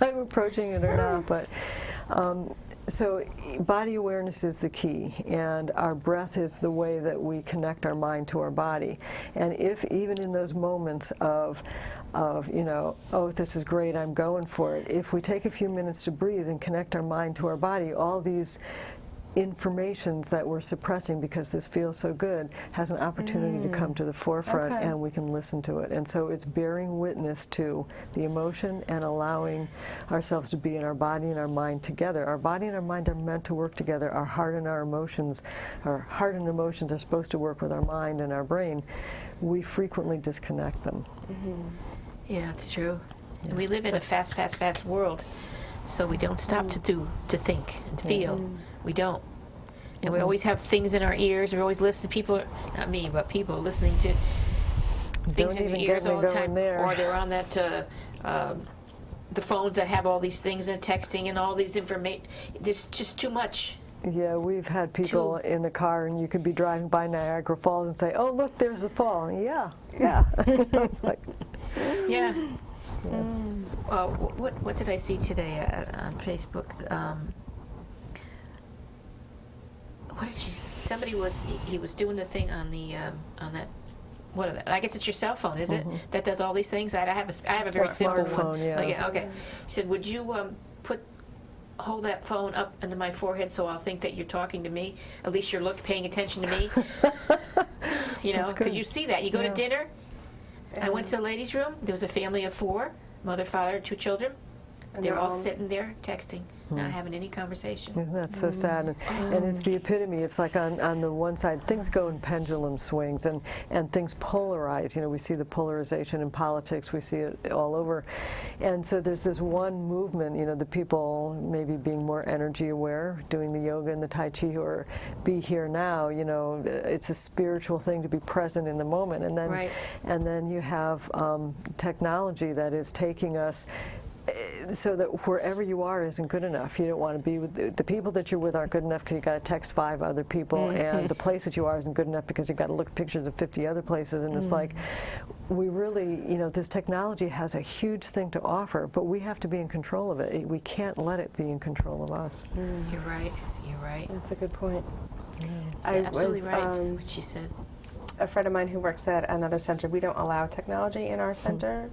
I'm approaching it or not. But so body awareness is the key, and our breath is the way that we connect our mind to our body. And if even in those moments of you know, oh, this is great, I'm going for it, if we take a few minutes to breathe and connect our mind to our body, all these informations that we're suppressing because this feels so good has an opportunity to come to the forefront, Okay. and we can listen to it. And so it's bearing witness to the emotion and allowing ourselves to be in our body and our mind together. Our body and our mind are meant to work together. Our heart and emotions are supposed to work with our mind and our brain. We frequently disconnect them. Yeah, it's true. And we live in a fast world, so we don't stop to think and feel. We don't. And we always have things in our ears. We always listen to people, not me, but people listening to things Don't in their even ears get me all the going time. there. Or they're on that, the phones that have all these things and texting and all these information. There's just too much. Yeah, we've had people in the car, and you could be driving by Niagara Falls and say, "Oh, look, there's the fall." Yeah. It's like, Yeah. What did I see today on Facebook? What did somebody he was doing the thing on the on that. What are that? I guess it's your cell phone, is it? That does all these things. I have a very simple one. Smartphone, yeah. Like, okay. She said, "Would you hold that phone up under my forehead so I'll think that you're talking to me? At least you're paying attention to me." You know, That's good. because you see that. You go to dinner. I went to the ladies' room. There was a family of 4, mother, father, 2 children. And They're all sitting there texting, not having any conversation. Isn't that so sad? And it's the epitome. It's like on the one side, things go in pendulum swings, and things polarize. You know, we see the polarization in politics. We see it all over. And so there's this one movement, you know, the people maybe being more energy aware, doing the yoga and the Tai Chi, or be here now. You know, it's a spiritual thing to be present in the moment. And then, Right. and then you have technology that is taking us so that wherever you are isn't good enough. You don't want to be with the people that you're with aren't good enough because you got to text 5 other people, and the place that you are isn't good enough because you got to look at pictures of 50 other places. And it's like, we really, you know, this technology has a huge thing to offer, but we have to be in control of it. We can't let it be in control of us. You're right. You're right. That's a good point. That's absolutely right. What she said. A friend of mine who works at another center, we don't allow technology in our center,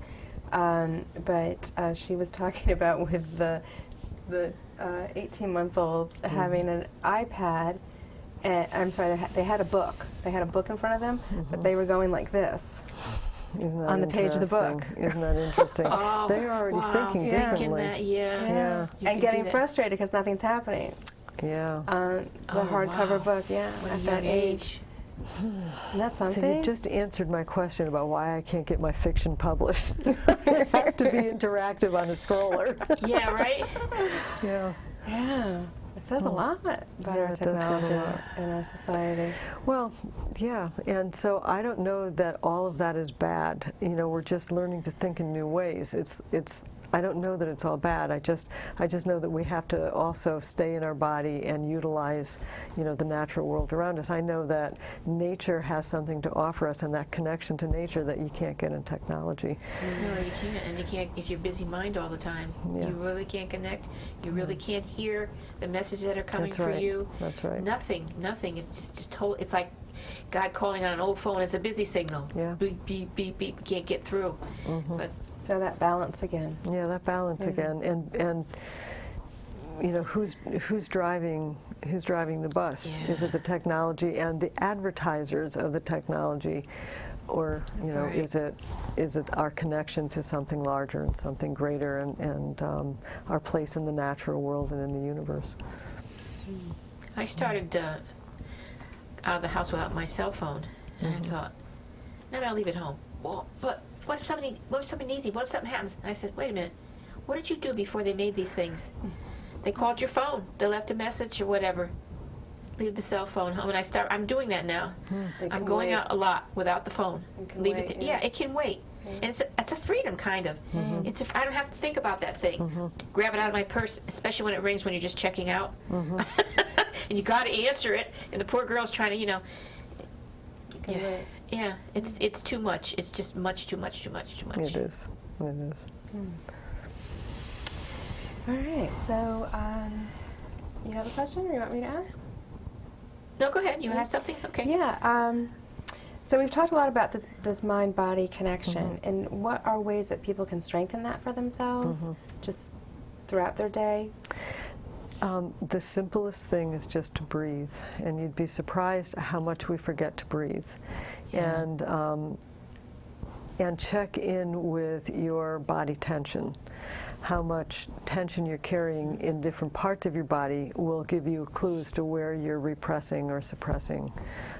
but she was talking about with the 18-month-olds having an iPad, and I'm sorry, they had a book. They had a book in front of them, but they were going like this Isn't that on the page of the book. interesting? Isn't that interesting? Oh, They're already wow. thinking Yeah. differently. Thinking that, yeah. You can And do getting that. frustrated because nothing's happening. Yeah. The Oh, hardcover wow. book, yeah, What a at that young age. Isn't that So something? you just answered my question about why I can't get my fiction published. I have to be interactive on a scroller. Yeah, right? Yeah. Yeah, it says a lot about Yeah, our it does say a technology lot. in our society. Well, yeah, and so I don't know that all of that is bad. You know, we're just learning to think in new ways. It's. I don't know that it's all bad. I just know that we have to also stay in our body and utilize, you know, the natural world around us. I know that nature has something to offer us, and that connection to nature that you can't get in technology. No, you can't. And you can't, if you're busy mind all the time, Yeah. you really can't connect. You really can't hear the messages that are coming That's for right. you. That's right. Nothing. It's just whole, it's like God calling on an old phone. It's a busy signal. Yeah. Beep, beep, beep, beep. Can't get through. But So that balance again. Yeah, that balance again, and you know, who's driving the bus? Yeah. Is it the technology and the advertisers of the technology, or you know, Right. is it our connection to something larger and something greater, and our place in the natural world and in the universe? I started out of the house without my cell phone, and I thought, no, I'll leave it home. Well, but what if something needs me? What if something happens? And I said, wait a minute. What did you do before they made these things? They called your phone. They left a message or whatever. Leave the cell phone home. And I'm doing that now. It I'm can going wait. out a lot without the phone. It can Leave wait, it there. yeah. Yeah, it can wait. And it's a freedom, kind of. I don't have to think about that thing. Grab it out of my purse, especially when it rings when you're just checking out. And you got to answer it, and the poor girl's trying to, Yeah, it's too much. It's just much, too much. It is. It is. All right. So, you have a question, or you want me to ask? No, go ahead. You have something? Okay. Yeah. So we've talked a lot about this mind-body connection, and what are ways that people can strengthen that for themselves, just throughout their day? The simplest thing is just to breathe, and you'd be surprised how much we forget to breathe. And check in with your body tension. How much tension you're carrying in different parts of your body will give you clues to where you're repressing or suppressing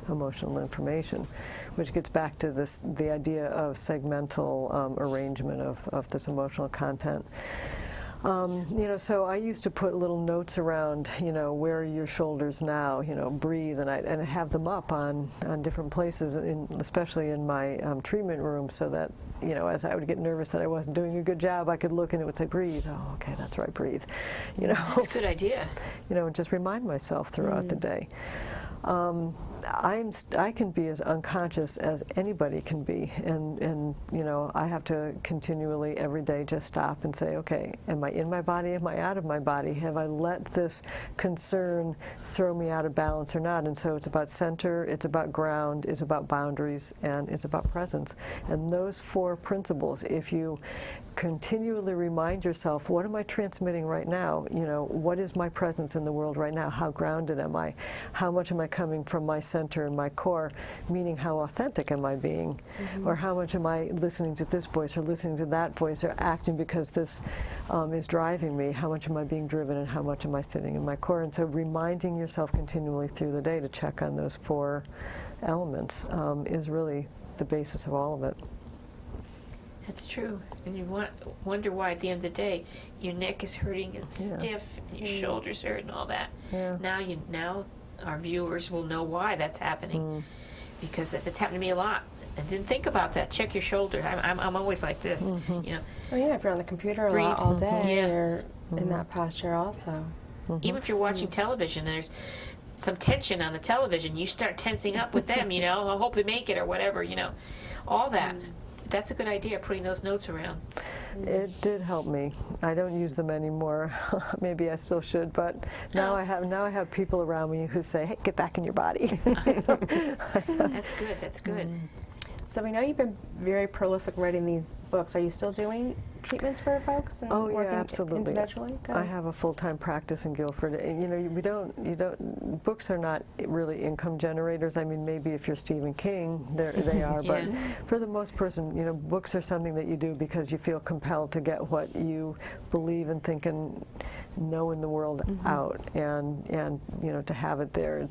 emotional information, which gets back to the idea of segmental arrangement of this emotional content. So I used to put little notes around, where are your shoulders now, breathe, and I have them up on different places, especially in my treatment room, so that, as I would get nervous that I wasn't doing a good job, I could look and it would say, breathe. Oh, okay, that's right, breathe. That's a good idea. And just remind myself throughout the day. I can be as unconscious as anybody can be, and I have to continually every day just stop and say, okay, am I in my body, am I out of my body, have I let this concern throw me out of balance or not? And so it's about center, it's about ground, it's about boundaries, and it's about presence. And those four principles, if you continually remind yourself, what am I transmitting right now? What is my presence in the world right now? How grounded am I? How much am I coming from my center and my core? Meaning, how authentic am I being? Or how much am I listening to this voice or listening to that voice or acting because this is driving me? How much am I being driven and how much am I sitting in my core? And so reminding yourself continually through the day to check on those four elements is really the basis of all of it. That's true. And you wonder why at the end of the day your neck is hurting and stiff and your shoulders hurt and all that. Yeah. Now our viewers will know why that's happening, because it's happened to me a lot. I didn't think about that. Check your shoulder. I'm always like this. Oh yeah, if you're on the computer a lot all day, you're in that posture also. Even if you're watching television and there's some tension on the television, you start tensing up with them. I hope they make it or whatever. All that. That's a good idea, putting those notes around. It did help me. I don't use them anymore. Maybe I still should, but now I have people around me who say, "Hey, get back in your body." That's good. That's good. So we know you've been very prolific writing these books. Are you still doing treatments for folks and working absolutely. individually? I have a full-time practice in Guilford. Books are not really income generators. I mean, maybe if you're Stephen King, they are, but for the most person, books are something that you do because you feel compelled to get what you believe and think and know in the world out, and to have it there.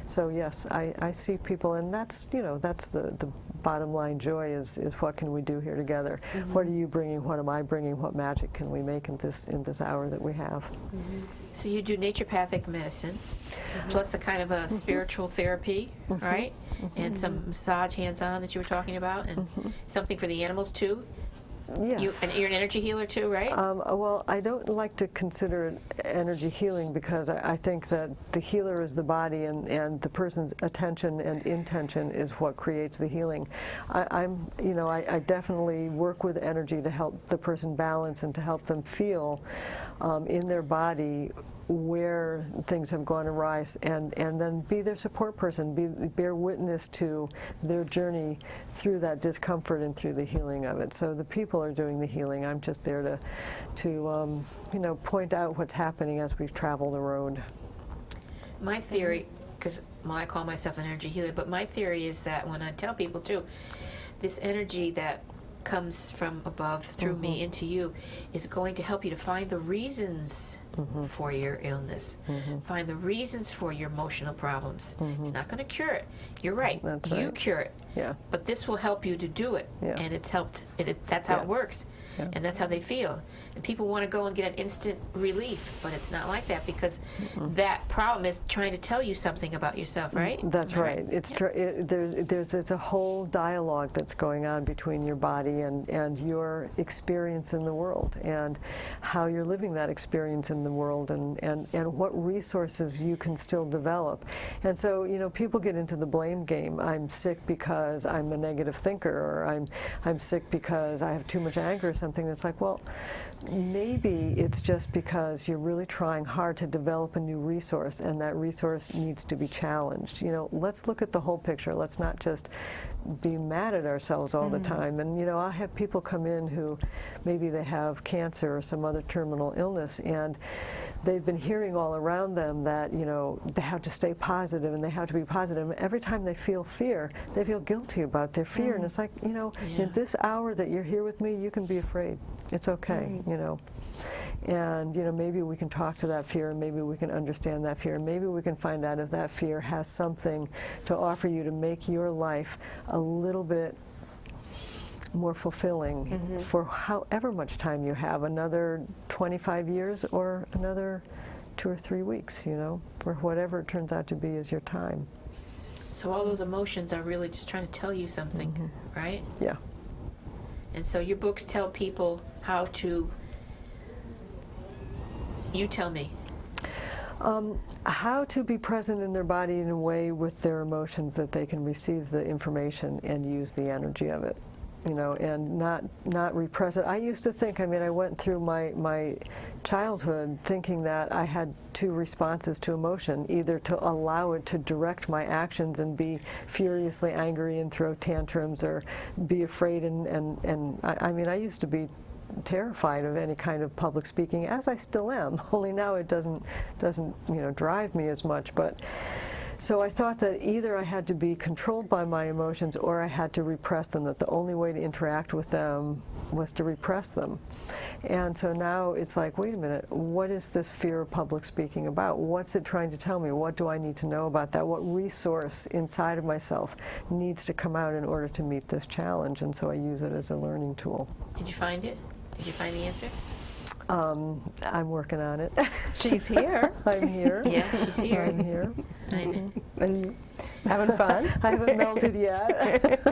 So yes, I see people, and that's the bottom line joy is what can we do here together? What are you bringing? What am I bringing? What magic can we make in this hour that we have? So you do naturopathic medicine, plus a kind of a spiritual therapy, right? And some massage hands-on that you were talking about, and something for the animals too. Yes. You're an energy healer too, right? Well, I don't like to consider it energy healing because I think that the healer is the body, and the person's attention and intention is what creates the healing. I definitely work with energy to help the person balance and to help them feel in their body where things have gone awry, and then be their support person, bear witness to their journey through that discomfort and through the healing of it. So the people are doing the healing. I'm just there to point out what's happening as we travel the road. My theory, because I call myself an energy healer, but my theory is that when I tell people too, this energy that comes from above through me into you is going to help you to find the reasons for your illness, find the reasons for your emotional problems. It's not going to cure it. You're right. That's you right. cure it. Yeah. But this will help you to do it, and it's helped. That's how it works. Yeah. and that's how they feel. And people want to go and get an instant relief, but it's not like that, because that problem is trying to tell you something about yourself, right? That's Am I right. It's there's a whole dialogue that's going on between your body and your experience in the world, and how you're living that experience in the world, and what resources you can still develop. And so, you know, people get into the blame game. I'm sick because I'm a negative thinker, or I'm sick because I have too much anger or something. It's like, well, maybe it's just because you're really trying hard to develop a new resource, and that resource needs to be challenged. You know, let's look at the whole picture. Let's not just be mad at ourselves all the time. And, you know, I have people come in who maybe they have cancer or some other terminal illness, and they've been hearing all around them that, you know, they have to stay positive and they have to be positive. And every time they feel fear, they feel guilty about their fear. And it's like, you know, in this hour that you're here with me, you can be afraid. It's okay, you know. And, you know, maybe we can talk to that fear, and maybe we can understand that fear, and maybe we can find out if that fear has something to offer you to make your life a little bit more fulfilling for however much time you have, another 25 years or another 2 or 3 weeks, you know, for whatever it turns out to be is your time. So all those emotions are really just trying to tell you something, right? Yeah. And so your books tell people how to, you tell me. How to be present in their body in a way with their emotions that they can receive the information and use the energy of it, you know, and not repress it. I used to think, I mean, I went through my childhood thinking that I had 2 responses to emotion, either to allow it to direct my actions and be furiously angry and throw tantrums, or be afraid and I mean, I used to be terrified of any kind of public speaking, as I still am, only now it doesn't you know, drive me as much. But so I thought that either I had to be controlled by my emotions or I had to repress them, that the only way to interact with them was to repress them. And so now it's like, wait a minute, what is this fear of public speaking about? What's it trying to tell me? What do I need to know about that? What resource inside of myself needs to come out in order to meet this challenge? And so I use it as a learning tool. Did you find it? Did you find the answer? I'm working on it. She's here. I'm here. Yeah, she's here. I'm here. I know. And having fun. I haven't melted yet.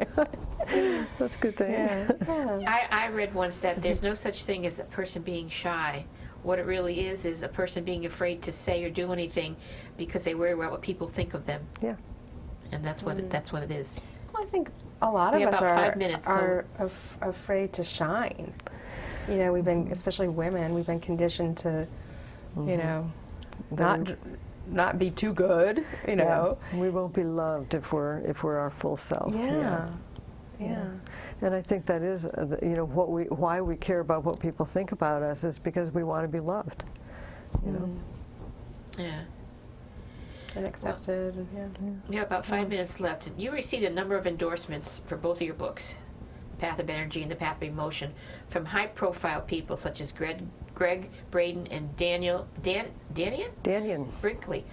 That's a good thing. Yeah. I read once that there's no such thing as a person being shy. What it really is a person being afraid to say or do anything because they worry about what people think of them. Yeah. And that's what it is. Well, I think a lot of We have us about are, 5 minutes, are afraid to shine. You know, we've been, especially women, we've been conditioned to, you know, not be too good. You know, we won't be loved if we're our full self. Yeah. And I think that is, you know, why we care about what people think about us is because we want to be loved. You know. Yeah. And accepted. We have about 5 minutes left. You received a number of endorsements for both of your books, The Path of Energy and The Path of Emotion, from high-profile people such as Greg Braden and Danian Brinkley.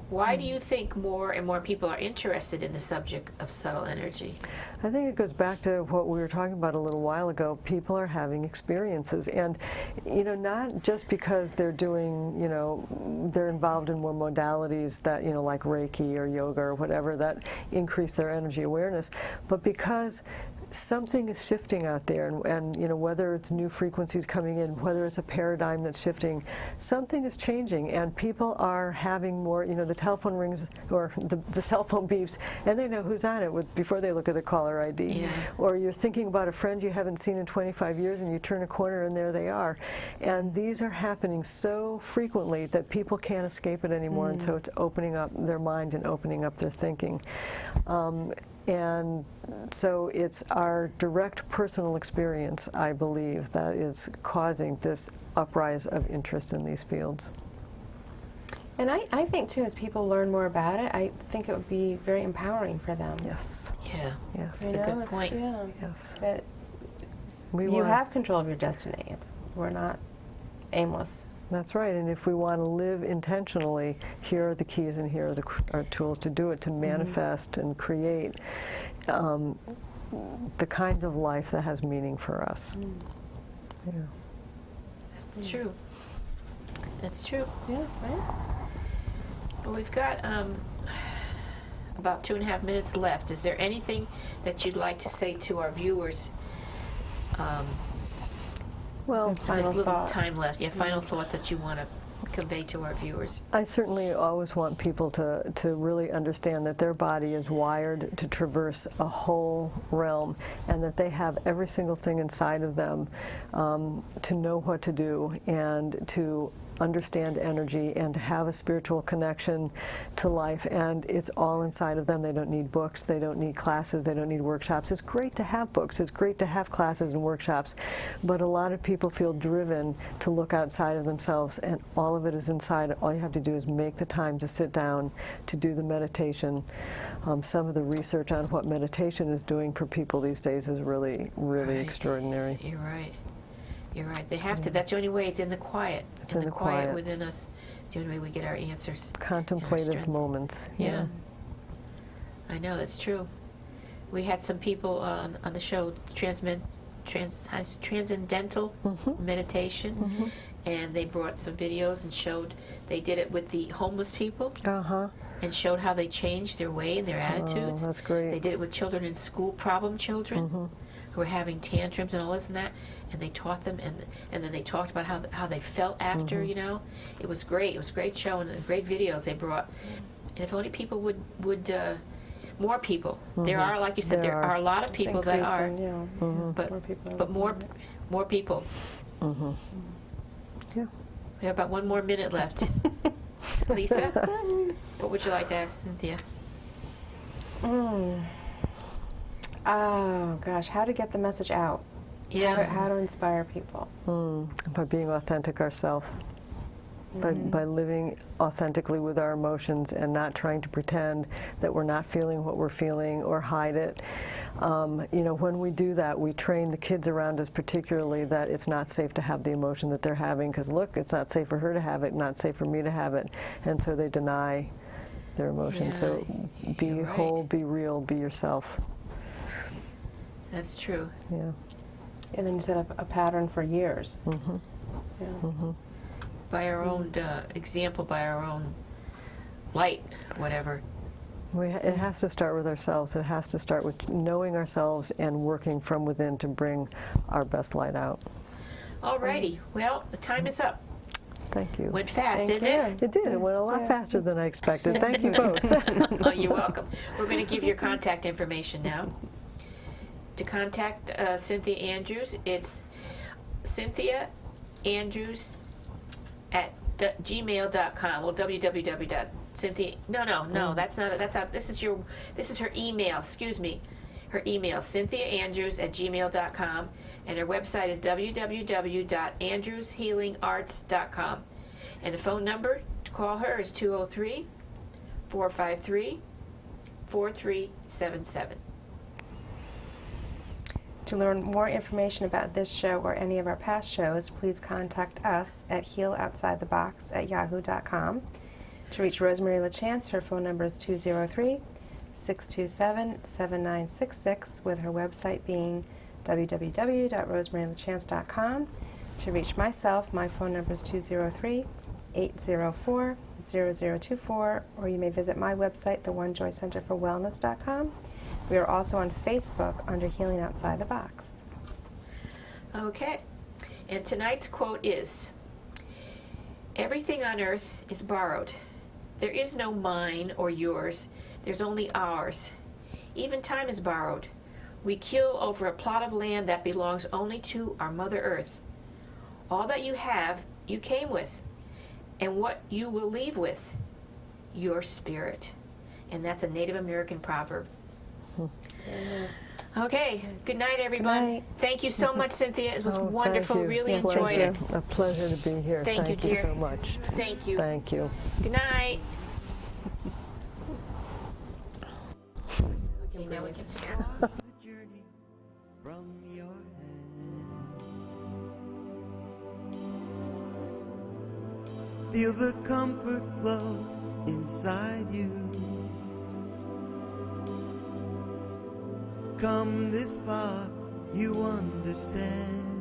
Why do you think more and more people are interested in the subject of subtle energy? I think it goes back to what we were talking about a little while ago. People are having experiences, and, you know, not just because they're doing, you know, they're involved in more modalities that, you know, like Reiki or yoga or whatever, that increase their energy awareness, but because something is shifting out there, and you know, whether it's new frequencies coming in, whether it's a paradigm that's shifting, something is changing, and people are having more, you know, the telephone rings or the cell phone beeps, and they know who's on it before they look at the caller ID. Yeah. Or you're thinking about a friend you haven't seen in 25 years, and you turn a corner and there they are. And these are happening so frequently that people can't escape it anymore, and so it's opening up their mind and opening up their thinking. And so it's our direct personal experience, I believe, that is causing this uprise of interest in these fields. And I think, too, as people learn more about it, I think it would be very empowering for them. Yes. Yeah. Yes. That's a good point. Yeah. Yes. That We you have control of your destiny. We're not aimless. That's right, and if we want to live intentionally, here are the keys and here are our tools to do it, to manifest and create the kind of life that has meaning for us. Yeah. That's true. That's true. Yeah, right? Well, we've got about 2.5 minutes left. Is there anything that you'd like to say to our viewers? Well, This Final little thought. time left. Yeah, final thoughts that you want to convey to our viewers. I certainly always want people to really understand that their body is wired to traverse a whole realm, and that they have every single thing inside of them to know what to do and to understand energy and to have a spiritual connection to life, and it's all inside of them. They don't need books, they don't need classes, they don't need workshops. It's great to have books, it's great to have classes and workshops, but a lot of people feel driven to look outside of themselves, and all of it is inside. All you have to do is make the time to sit down, to do the meditation. Some of the research on what meditation is doing for people these days is really, really Right. extraordinary. You're right. You're right. They have to. That's the only way. It's in the quiet. It's in in the the quiet quiet. within us. It's the only way we get our answers. Contemplative strength. moments. Yeah. I know, that's true. We had some people on the show, transcendental meditation, and they brought some videos and showed, they did it with the homeless people Uh-huh. and showed how they changed their way and their attitudes. Oh, that's great. They did it with children in school, problem children who were having tantrums and all this and that, and they taught them, and then they talked about how they felt after, you know. It was great. It was a great show and great videos they brought. And if only people would more people. There are, like you said, there are a lot of people that are, Increasing, but more people. but more people. Yeah. We have about 1 more minute left. Lisa, what would you like to ask Synthia? Oh gosh, how to get the message out? Yeah. How to inspire people? By being authentic ourselves. By living authentically with our emotions and not trying to pretend that we're not feeling what we're feeling or hide it. You know, when we do that, we train the kids around us particularly that it's not safe to have the emotion that they're having, because look, it's not safe for her to have it, not safe for me to have it, and so they deny their emotions. So be you're right. whole, be real, be yourself. That's true. Yeah. And then you set up a pattern for years. Yeah. By our own example, by our own light, whatever. It has to start with ourselves. It has to start with knowing ourselves and working from within to bring our best light out. Alrighty. Well, the time is up. Thank you. Went fast, Thank didn't it? It did. It went a lot faster than I expected. Thank you both. Oh, you're welcome. We're going to give your contact information now. To contact Synthia Andrews, it's Synthia Andrews at gmail.com. Well, www.cynthia. No. That's not. That's out. This is her email. Excuse me. Her email, cynthiaandrews@gmail.com, and her website is www.andrewshealingarts.com. And the phone number to call her is 203-453-4377. To learn more information about this show or any of our past shows, please contact us at healoutsidethebox@yahoo.com. To reach Rosemary Lachance, her phone number is 203-627-7966, with her website being www.rosemarylachance.com. To reach myself, my phone number is 203-804-0024, or you may visit my website, theonejoycenterforwellness.com. We are also on Facebook under Healing Outside the Box. Okay. And tonight's quote is, "Everything on earth is borrowed. There is no mine or yours. There's only ours. Even time is borrowed. We kill over a plot of land that belongs only to our Mother Earth. All that you have, you came with. And what you will leave with, your spirit." And that's a Native American proverb. Okay. Good night, everyone. Good night. Thank you so much, Cynthia. It was Oh, wonderful. thank you. Really Yes, enjoyed it. thank A pleasure to be here. Thank you, you dear. so much. Thank you. Thank you. Good night. Okay, now we can. Walk the journey from your hand. Feel the comfort flow inside you. Come this far, you understand.